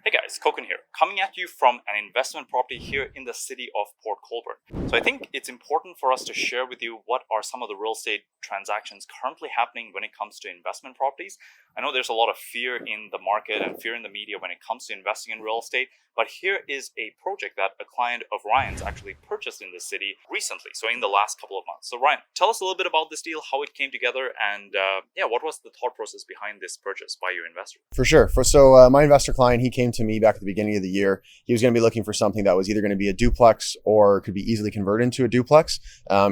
Hey guys, Koukun here, coming at you from an investment property here in the city of Port Colborne. So I think it's important for us to share with you what are some of the real estate transactions currently happening when it comes to investment properties. I know there's a lot of fear in the market and fear in the media when it comes to investing in real estate, but here is a project that a client of Ryan's actually purchased in the city recently, so in the last couple of months. So Ryan, tell us a little bit about this deal, how it came together, and what was the thought process behind this purchase by your investor? For sure. So my investor client, he came to me back at the beginning of the year. He was going to be looking for something that was either going to be a duplex or could be easily converted into a duplex.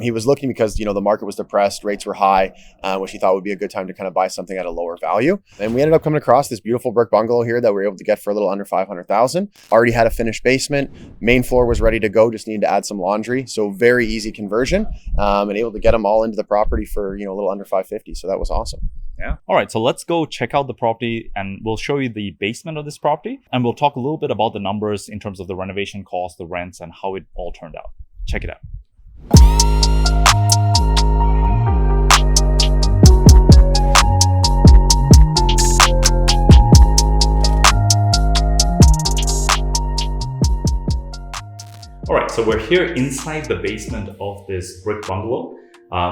He was looking because, the market was depressed, rates were high, which he thought would be a good time to kind of buy something at a lower value. And we ended up coming across this beautiful brick bungalow here that we were able to get for a little under $500,000. Already had a finished basement. Main floor was ready to go, just needed to add some laundry. So very easy conversion, and able to get them all into the property for, a little under $550,000. So that was awesome. Yeah. All right. So let's go check out the property and we'll show you the basement of this property. And we'll talk a little bit about the numbers in terms of the renovation cost, the rents, and how it all turned out. Check it out. All right. So we're here inside the basement of this brick bungalow.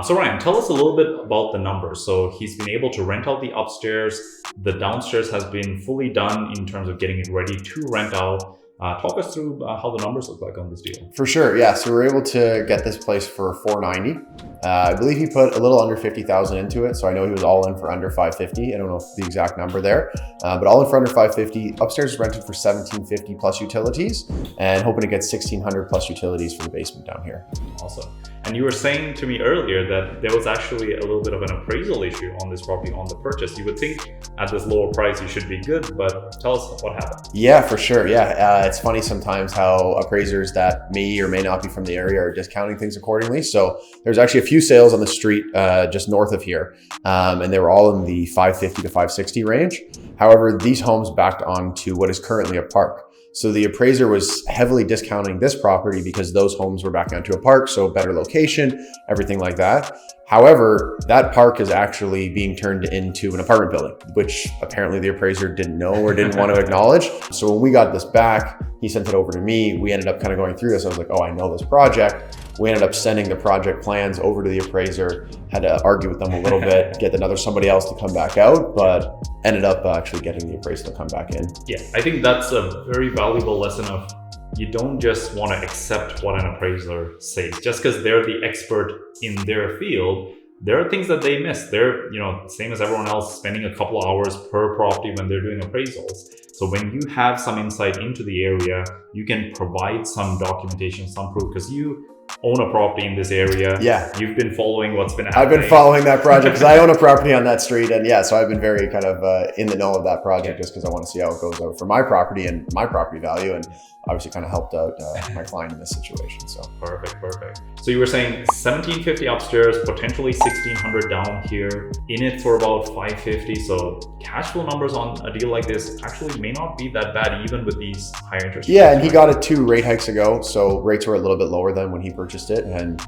So Ryan, tell us a little bit about the numbers. So he's been able to rent out the upstairs. The downstairs has been fully done in terms of getting it ready to rent out. Talk us through how the numbers look like on this deal. For sure, yeah. So we were able to get this place for $490,000. I believe he put a little under $50,000 into it. So I know he was all in for under $550,000. I don't know the exact number there, but all in for under $550,000. Upstairs is rented for $1,750 plus utilities, and hoping to get $1,600 plus utilities for the basement down here. Awesome. And you were saying to me earlier that there was actually a little bit of an appraisal issue on this property on the purchase. You would think at this lower price you should be good, but tell us what happened. Yeah, for sure. Yeah, it's funny sometimes how appraisers that may or may not be from the area are discounting things accordingly. So there's actually a few sales on the street just north of here, and they were all in the $550,000 to $560,000 range. However, these homes backed onto what is currently a park. So the appraiser was heavily discounting this property because those homes were back onto a park, so better location, everything like that. However, that park is actually being turned into an apartment building, which apparently the appraiser didn't know or didn't want to acknowledge. So when we got this back, he sent it over to me. We ended up kind of going through this. I was like, oh, I know this project. We ended up sending the project plans over to the appraiser, had to argue with them a little bit, get somebody else to come back out, but ended up actually getting the appraiser to come back in. Yeah, I think that's a very valuable lesson of you don't just want to accept what an appraiser says. Just because they're the expert in their field, there are things that they miss. They're, same as everyone else, spending a couple of hours per property when they're doing appraisals. So when you have some insight into the area, you can provide some documentation, some proof, because you own a property in this area. Yeah. You've been following what's been happening. I've been following that project because I own a property on that street. And yeah, so I've been very kind of in the know of that project just because I want to see how it goes out for my property and my property value. And obviously kind of helped out my client in this situation. So Perfect. So you were saying $1,750 upstairs, potentially $1,600 down here, in it for about $550. So cash flow numbers on a deal like this actually may not be that bad, even with these higher interest rates. Yeah, and he got it 2 rate hikes ago. So rates were a little bit lower than when he purchased it. And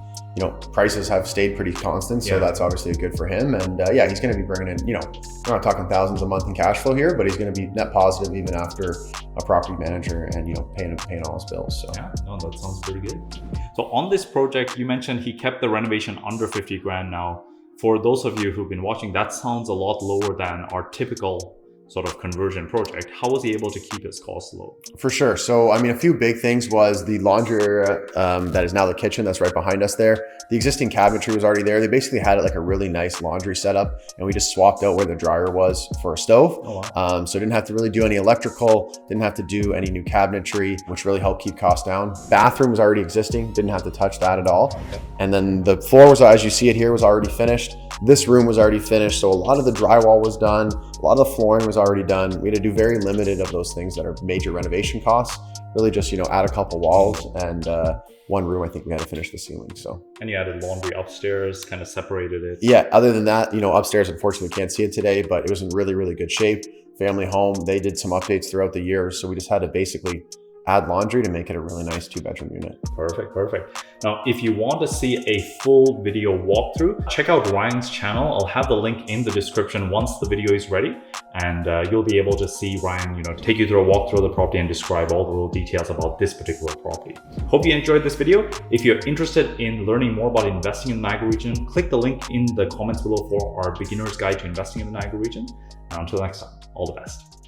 prices have stayed pretty constant. So that's obviously good for him. And he's going to be bringing in, we're not talking thousands a month in cash flow here, but he's going to be net positive even after a property manager and, paying all his bills. So yeah, no, that sounds pretty good. So on this project, you mentioned he kept the renovation under 50 grand. Now, for those of you who've been watching, that sounds a lot lower than our typical sort of conversion project. How was he able to keep his costs low? For sure. So, a few big things was the laundry area that is now the kitchen that's right behind us there. The existing cabinetry was already there. They basically had it like a really nice laundry setup, and we just swapped out where the dryer was for a stove. Oh, wow. So didn't have to really do any electrical, didn't have to do any new cabinetry, which really helped keep costs down. Bathroom was already existing, didn't have to touch that at all. Okay. And then the floor was, as you see it here, was already finished. This room was already finished. So a lot of the drywall was done. A lot of the flooring was already done. We had to do very limited of those things that are major renovation costs. Really just, add a couple walls and one room, I think we had to finish the ceiling. So. And you added laundry upstairs, kind of separated it. Yeah. Other than that, upstairs, unfortunately, we can't see it today, but it was in really, really good shape. Family home. They did some updates throughout the year. So we just had to basically add laundry to make it a really nice 2-bedroom unit. Perfect, perfect. Now, if you want to see a full video walkthrough, check out Ryan's channel. I'll have the link in the description once the video is ready, and you'll be able to see Ryan, take you through a walkthrough of the property and describe all the little details about this particular property. Hope you enjoyed this video. If you're interested in learning more about investing in the Niagara region, click the link in the comments below for our beginner's guide to investing in the Niagara region. And until next time, all the best.